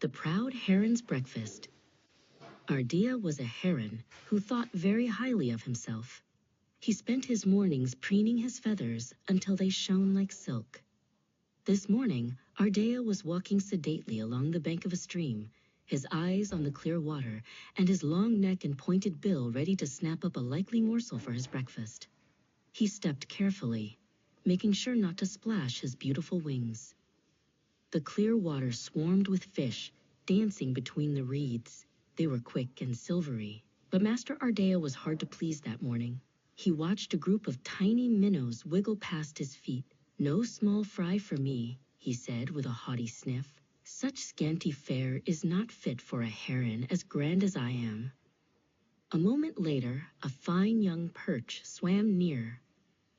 The Proud Heron's Breakfast. Ardea was a heron who thought very highly of himself. He spent his mornings preening his feathers until they shone like silk. This morning, Ardea was walking sedately along the bank of a stream, his eyes on the clear water, and his long neck and pointed bill ready to snap up a likely morsel for his breakfast. He stepped carefully, making sure not to splash his beautiful wings. The clear water swarmed with fish, dancing between the reeds. They were quick and silvery, but Master Ardea was hard to please that morning. He watched a group of tiny minnows wiggle past his feet. "No small fry for me," he said with a haughty sniff. "Such scanty fare is not fit for a heron as grand as I am." A moment later, a fine young perch swam near.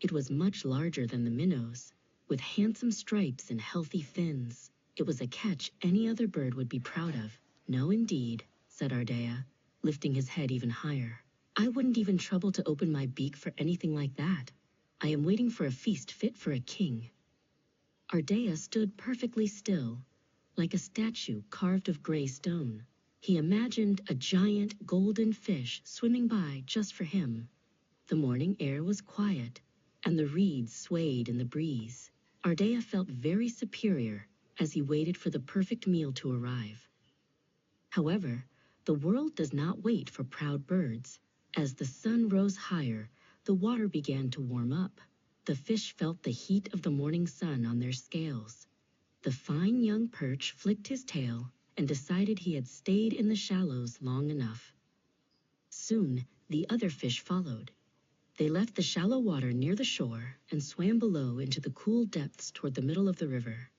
It was much larger than the minnows, with handsome stripes and healthy fins. It was a catch any other bird would be proud of. "No, indeed," said Ardea, lifting his head even higher. "I wouldn't even trouble to open my beak for anything like that. I am waiting for a feast fit for a king." Ardea stood perfectly still, like a statue carved of gray stone. He imagined a giant golden fish swimming by just for him. The morning air was quiet, and the reeds swayed in the breeze. Ardea felt very superior as he waited for the perfect meal to arrive. However, the world does not wait for proud birds. As the sun rose higher, the water began to warm up. The fish felt the heat of the morning sun on their scales. The fine young perch flicked his tail and decided he had stayed in the shallows long enough. Soon, the other fish followed. They left the shallow water near the shore and swam below into the cool depths toward the middle of the river.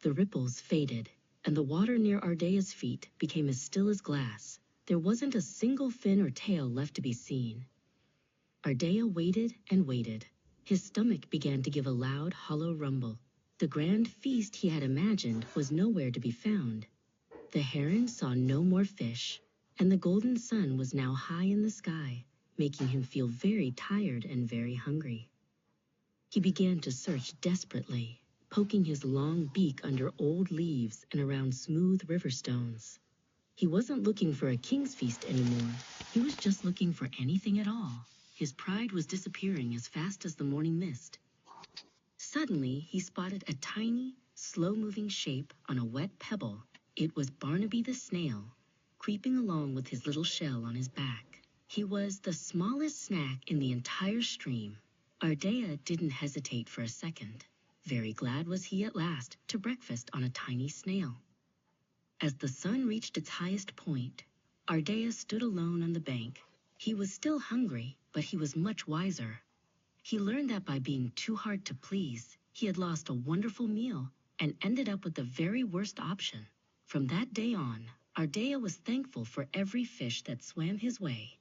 The ripples faded, and the water near Ardea's feet became as still as glass. There wasn't a single fin or tail left to be seen. Ardea waited and waited. His stomach began to give a loud, hollow rumble. The grand feast he had imagined was nowhere to be found. The heron saw no more fish, and the golden sun was now high in the sky, making him feel very tired and very hungry. He began to search desperately, poking his long beak under old leaves and around smooth river stones. He wasn't looking for a king's feast anymore. He was just looking for anything at all. His pride was disappearing as fast as the morning mist. Suddenly, he spotted a tiny, slow-moving shape on a wet pebble. It was Barnaby the snail, creeping along with his little shell on his back. He was the smallest snack in the entire stream. Ardea didn't hesitate for a second. Very glad was he at last to breakfast on a tiny snail. As the sun reached its highest point, Ardea stood alone on the bank. He was still hungry, but he was much wiser. He learned that by being too hard to please, he had lost a wonderful meal and ended up with the very worst option. From that day on, Ardea was thankful for every fish that swam his way.